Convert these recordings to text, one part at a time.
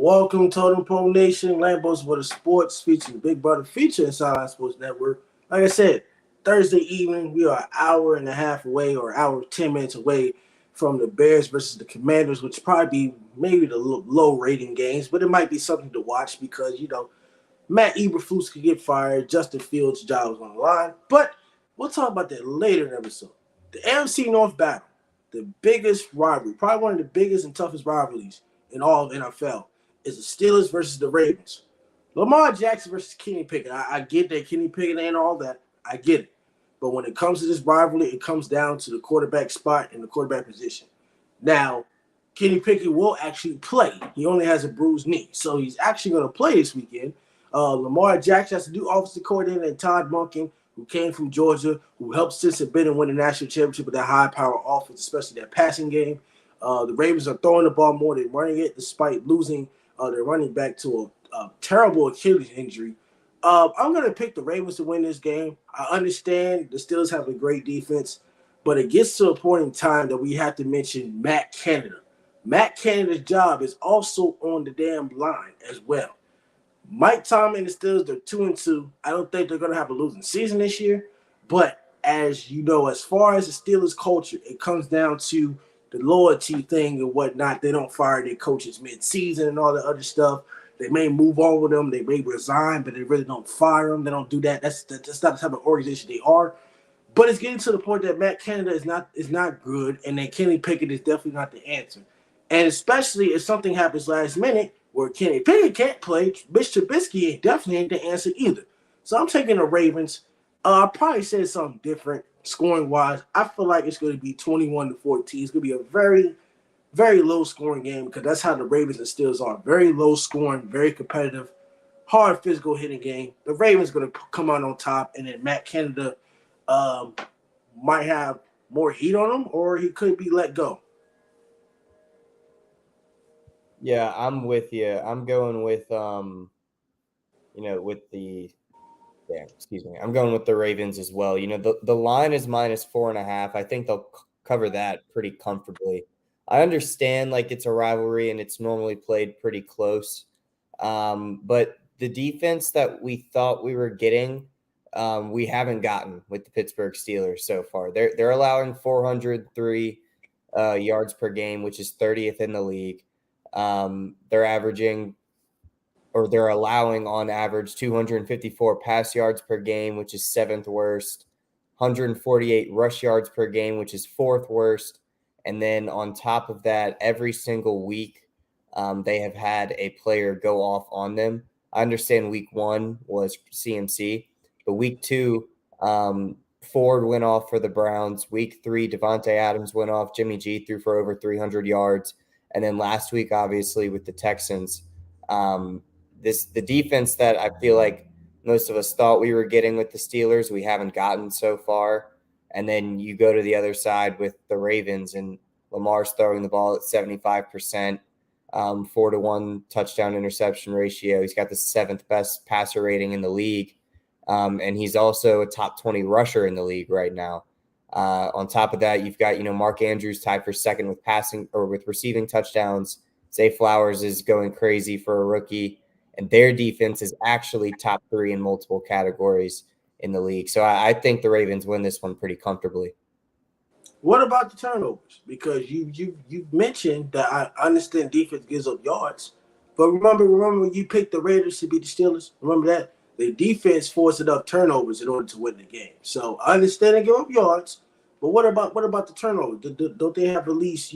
Welcome, Totem Pro Nation. Lambo's for the Sports featuring Big Brother feature inside our Sports Network. Like I said, Thursday evening, we are an hour and a half away or an hour, 10 minutes away from the Bears versus the Commanders, which probably be maybe the low rating games, but it might be something to watch because, Matt Eberflus could get fired. Justin Fields' job is on the line. But we'll talk about that later in the episode. The AFC North battle, the biggest rivalry, probably one of the biggest and toughest rivalries in all of NFL, is the Steelers versus the Ravens. Lamar Jackson versus Kenny Pickett. I get that Kenny Pickett ain't all that. I get it. But when it comes to this rivalry, it comes down to the quarterback spot and the quarterback position. Now, Kenny Pickett will actually play. He only has a bruised knee. So he's actually going to play this weekend. Lamar Jackson has to do offensive coordinator and Todd Monken, who came from Georgia, who helped Cincinnati Ben and win the national championship with that high-power offense, especially that passing game. The Ravens are throwing the ball more than running it, despite losing their running back to a terrible Achilles injury. I'm going to pick the Ravens to win this game. I understand the Steelers have a great defense, but it gets to a point in time that we have to mention Matt Canada. Matt Canada's job is also on the damn line as well. Mike Tomlin and the Steelers, they're 2-2. I don't think they're going to have a losing season this year. But as you know, as far as the Steelers culture, it comes down to the loyalty thing and whatnot. They don't fire their coaches mid-season and all the other stuff. They may move on with them. They may resign, but they really don't fire them. They don't do that. That's not the type of organization they are. But it's getting to the point that Matt Canada is not good, and then Kenny Pickett is definitely not the answer. And especially if something happens last minute, where Kenny Pickett can't play, Mitch Trubisky definitely ain't the answer either. So I'm taking the Ravens. I probably said something different scoring-wise. I feel like it's going to be 21-14. It's going to be a very, very low-scoring game because that's how the Ravens and Steelers are. Very low-scoring, very competitive, hard physical hitting game. The Ravens going to come out on top, and then Matt Canada might have more heat on him, or he could be let go. Yeah, I'm with you. I'm going with I'm going with the Ravens as well. The line is -4.5. I think they'll cover that pretty comfortably. I understand it's a rivalry and it's normally played pretty close. But the defense that we thought we were getting, we haven't gotten with the Pittsburgh Steelers so far. They're allowing 403 yards per game, which is 30th in the league. They're allowing on average 254 pass yards per game, which is 7th worst, 148 rush yards per game, which is 4th worst. And then on top of that, every single week, they have had a player go off on them. I understand week 1 was CMC, but week 2, Ford went off for the Browns. Week 3, Devontae Adams went off. Jimmy G threw for over 300 yards. And then last week, obviously, with the Texans, the defense that I feel like most of us thought we were getting with the Steelers, we haven't gotten so far. And then you go to the other side with the Ravens, and Lamar's throwing the ball at 75%, 4-to-1 touchdown interception ratio. He's got the 7th best passer rating in the league. And he's also a top 20 rusher in the league right now. On top of that, you've got, Mark Andrews tied for second with passing or with receiving touchdowns. Zay Flowers is going crazy for a rookie, and their defense is actually top 3 in multiple categories in the league. So I think the Ravens win this one pretty comfortably. What about the turnovers? Because you mentioned that I understand defense gives up yards, but remember when you picked the Raiders to beat the Steelers? Remember that? The defense forced enough turnovers in order to win the game. So I understand they give up yards, but what about the turnovers? Don't they have at least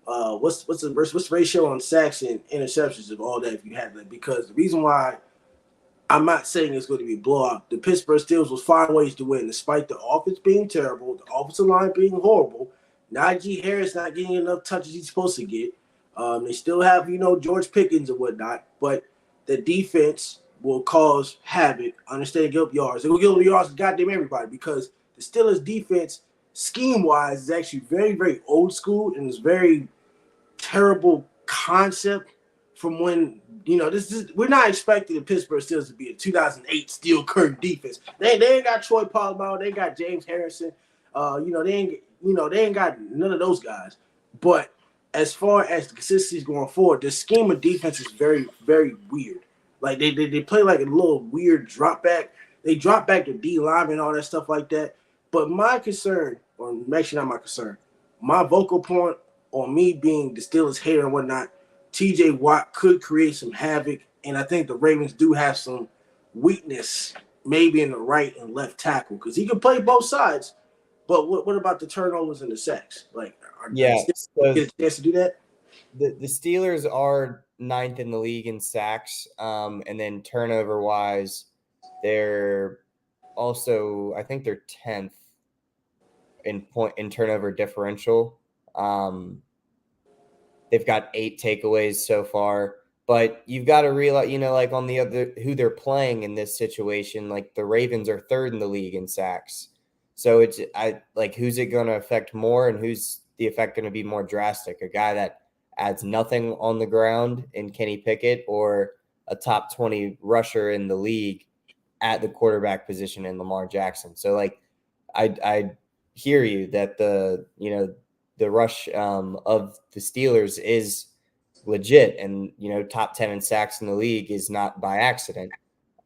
what's the ratio on sacks and interceptions and all that if you have that? Because the reason why I'm not saying it's going to be a blowout, the Pittsburgh Steelers will find ways to win despite the offense being terrible, the offensive line being horrible. Najee Harris not getting enough touches he's supposed to get. They still have George Pickens and whatnot, but the defense will cause havoc. Understand, give up yards. They will give up yards to goddamn everybody because the Steelers' defense, scheme-wise, is actually very, very old school and is very terrible concept from when we're not expecting the Pittsburgh Steelers to be a 2008 Steel Curtain defense. They ain't got Troy Polamalu. They ain't got James Harrison. They ain't got none of those guys. But as far as the consistency going forward, the scheme of defense is very, very weird. Like they play like a little weird drop back. They drop back to D line and all that stuff like that. But my concern, or actually not my concern, my vocal point on me being the Steelers hater and whatnot, TJ Watt could create some havoc. And I think the Ravens do have some weakness, maybe in the right and left tackle, because he can play both sides. But what about the turnovers and the sacks? Like, are the Yeah, Steelers get a chance to do that? the Steelers are ninth in the league in sacks, and then turnover wise, they're also, I think they're 10th in turnover differential. They've got 8 takeaways so far, but you've got to realize, like on the other who they're playing in this situation, like the Ravens are 3rd in the league in sacks. So who's it going to affect more, and who's the effect going to be more drastic? A guy that adds nothing on the ground in Kenny Pickett, or a top 20 rusher in the league at the quarterback position in Lamar Jackson. So I hear you that the rush of the Steelers is legit, and top 10 in sacks in the league is not by accident.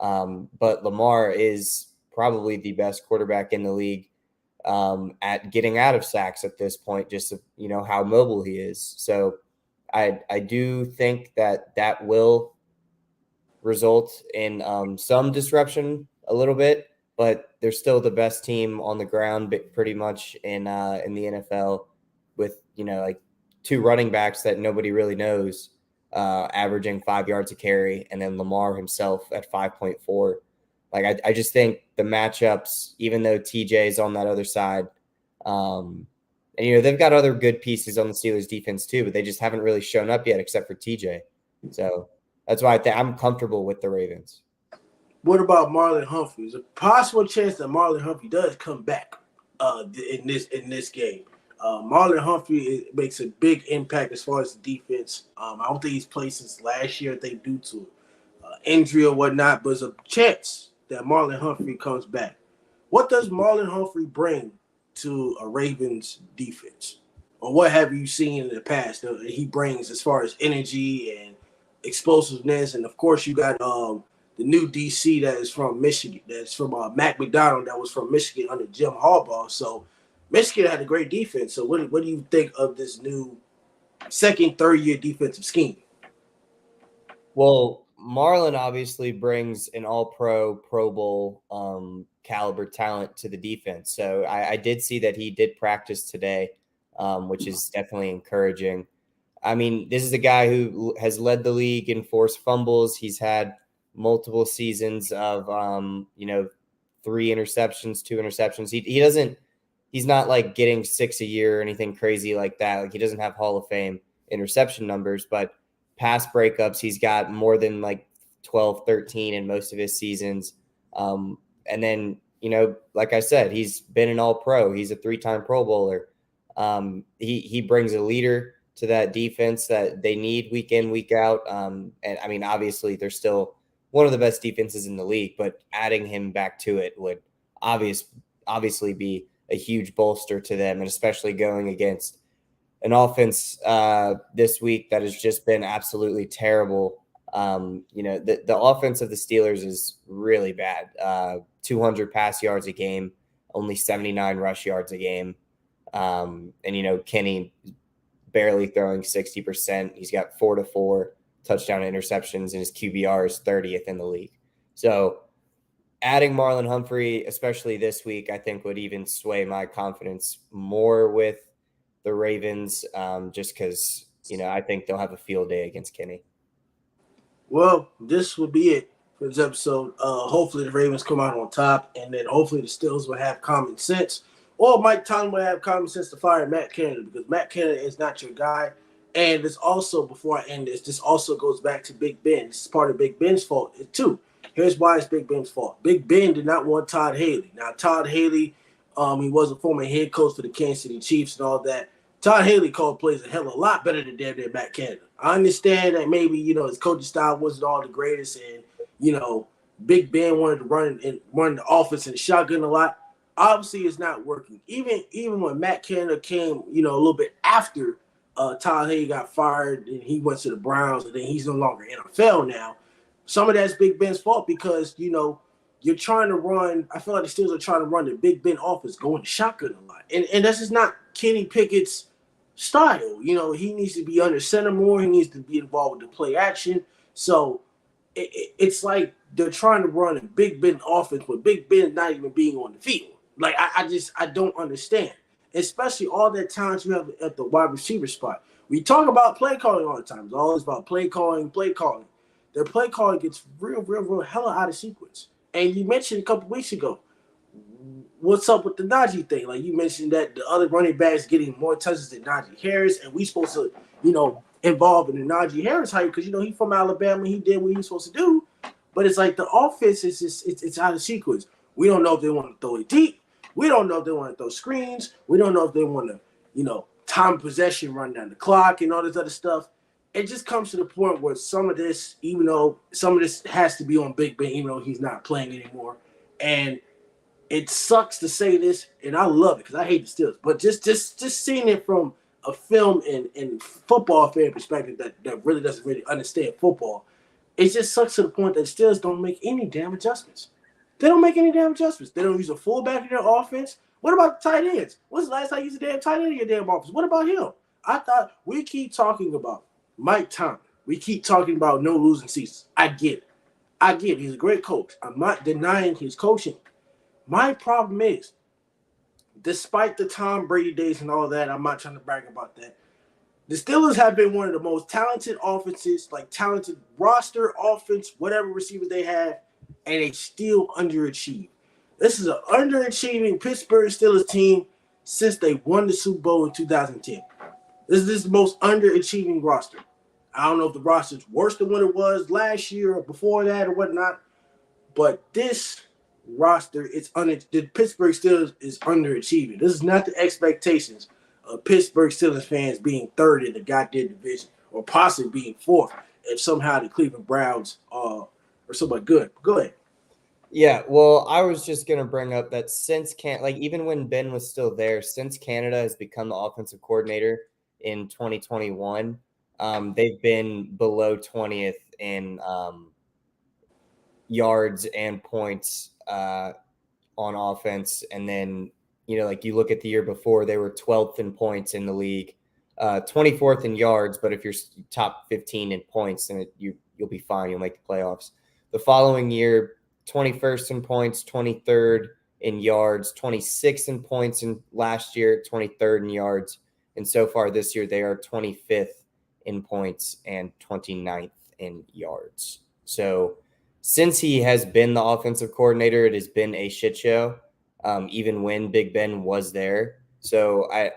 But Lamar is probably the best quarterback in the league at getting out of sacks at this point, just how mobile he is. So I do think that will result in some disruption a little bit, but they're still the best team on the ground, pretty much in the NFL, with 2 running backs that nobody really knows, averaging 5 yards a carry, and then Lamar himself at 5.4. Like I just think the matchups, even though TJ is on that other side, and they've got other good pieces on the Steelers defense too, but they just haven't really shown up yet, except for TJ. So that's why I'm comfortable with the Ravens. What about Marlon Humphrey? There's a possible chance that Marlon Humphrey does come back in this game. Marlon Humphrey makes a big impact as far as the defense. I don't think he's played since last year. I think due to injury or whatnot, but there's a chance that Marlon Humphrey comes back. What does Marlon Humphrey bring to a Ravens defense? Or what have you seen in the past that he brings as far as energy and explosiveness? And, of course, you got the new DC that is from Michigan, that's from Mac McDonald, that was from Michigan under Jim Harbaugh. So Michigan had a great defense. So what do you think of this new second, third-year defensive scheme? Well, Marlon obviously brings an all-pro, Pro Bowl caliber talent to the defense. So I did see that he did practice today, which is definitely encouraging. I mean, this is a guy who has led the league in forced fumbles. He's had multiple seasons of 3 interceptions, 2 interceptions. He's not like getting 6 a year or anything crazy like that. Like, he doesn't have Hall of Fame interception numbers, but pass breakups, he's got more than like 12, 13 in most of his seasons. And then, like I said, he's been an all-pro. He's a 3-time Pro Bowler. He brings a leader to that defense that they need week in, week out. And I mean, obviously they're still one of the best defenses in the league, but adding him back to it would obviously be a huge bolster to them, and especially going against an offense this week that has just been absolutely terrible. The offense of the Steelers is really bad. 200 pass yards a game, only 79 rush yards a game. And Kenny barely throwing 60%. He's got 4-4 touchdown interceptions, and his QBR is 30th in the league. So adding Marlon Humphrey, especially this week, I think would even sway my confidence more with the Ravens, just because, I think they'll have a field day against Kenny. Well, this will be it for this episode. Hopefully the Ravens come out on top, and then hopefully the Steelers will have common sense, or Mike Tomlin will have common sense to fire Matt Canada, because Matt Canada is not your guy. And this also, before I end this also goes back to Big Ben. This is part of Big Ben's fault too. Here's why it's Big Ben's fault. Big Ben did not want Todd Haley. Now, Todd Haley, he was a former head coach for the Kansas City Chiefs and all that. Todd Haley called plays a hell of a lot better than Matt Canada. I understand that maybe, his coaching style wasn't all the greatest, and, Big Ben wanted to run the offense and shotgun a lot. Obviously, it's not working. Even when Matt Canada came, a little bit after Tyler Hay got fired and he went to the Browns, and then he's no longer NFL now. Some of that's Big Ben's fault because you're trying to run. I feel like the Steelers are trying to run the Big Ben offense, going shotgun a lot, and that's just not Kenny Pickett's style. He needs to be under center more. He needs to be involved with the play action. So it's like they're trying to run a Big Ben offense, but Big Ben not even being on the field. Like I don't understand, especially all that talent you have at the wide receiver spot. We talk about play calling all the time. It's always about play calling, play calling. Their play calling gets real hella out of sequence. And you mentioned a couple weeks ago, what's up with the Najee thing? Like you mentioned that the other running backs getting more touches than Najee Harris, and we supposed to, involve in the Najee Harris hype because he's from Alabama, he did what he was supposed to do. But it's like the offense is just it's out of sequence. We don't know if they want to throw it deep. We don't know if they want to throw screens. We don't know if they want to, time possession, run down the clock, and all this other stuff. It just comes to the point where some of this, even though some of this has to be on Big Ben, even though he's not playing anymore, and it sucks to say this, and I love it because I hate the Steelers, but just seeing it from a film and football fan perspective that really doesn't really understand football, it just sucks to the point that the Steelers don't make any damn adjustments. They don't make any damn adjustments. They don't use a fullback in their offense. What about the tight ends? When's the last time you used a damn tight end in your damn offense? What about him? I thought we keep talking about Mike Tomlin. We keep talking about no losing seasons. I get it. He's a great coach. I'm not denying his coaching. My problem is, despite the Tom Brady days and all that, I'm not trying to brag about that. The Steelers have been one of the most talented offenses, like talented roster, offense, whatever receivers they have, and they still underachieve. This is an underachieving Pittsburgh Steelers team since they won the Super Bowl in 2010. This is the most underachieving roster. I don't know if the roster is worse than what it was last year or before that or whatnot, but this roster the Pittsburgh Steelers is underachieving. This is not the expectations of Pittsburgh Steelers fans being third in the goddamn division or possibly being fourth if somehow the Cleveland Browns are somewhat good. Go ahead. Yeah, well, I was just going to bring up that even when Ben was still there, since Canada has become the offensive coordinator in 2021, they've been below 20th in yards and points on offense. And then, you look at the year before, they were 12th in points in the league, 24th in yards. But if you're top 15 in points, then you'll be fine. You'll make the playoffs. The following year, 21st in points, 23rd in yards, 26th in points in last year, 23rd in yards. And so far this year, they are 25th in points and 29th in yards. So since he has been the offensive coordinator, it has been a shit show, even when Big Ben was there. So I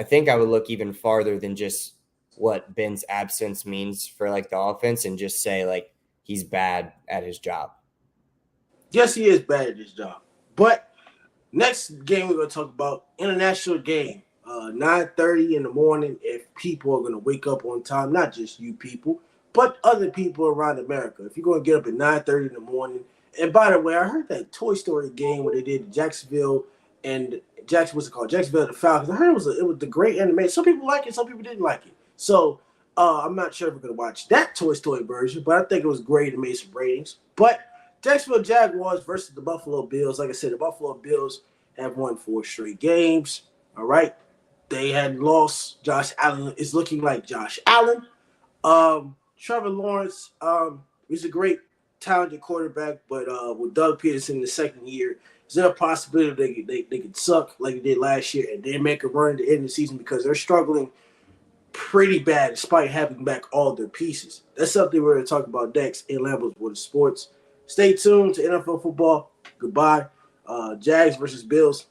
think I would look even farther than just what Ben's absence means for the offense and just say he's bad at his job. Yes, he is bad at his job. But next game we're going to talk about, international game, 9:30 in the morning if people are going to wake up on time, not just you people, but other people around America. If you're going to get up at 9:30 in the morning, and by the way, I heard that Toy Story game where they did Jacksonville and what's it called? Jacksonville the Falcons. I heard it was the great animation. Some people like it, some people didn't like it. So I'm not sure if we're going to watch that Toy Story version, but I think it was great and made some ratings. But Jacksonville Jaguars versus the Buffalo Bills. Like I said, the Buffalo Bills have won 4 straight games. All right. They had lost. Josh Allen is looking like Josh Allen. Trevor Lawrence is a great, talented quarterback, but with Doug Peterson in the second year, is there a possibility they could suck like they did last year and then make a run at the end of the season because they're struggling pretty bad despite having back all their pieces? That's something we're going to talk about next in Lambo's World of Sports. Stay tuned to NFL football. Goodbye. Jags versus Bills.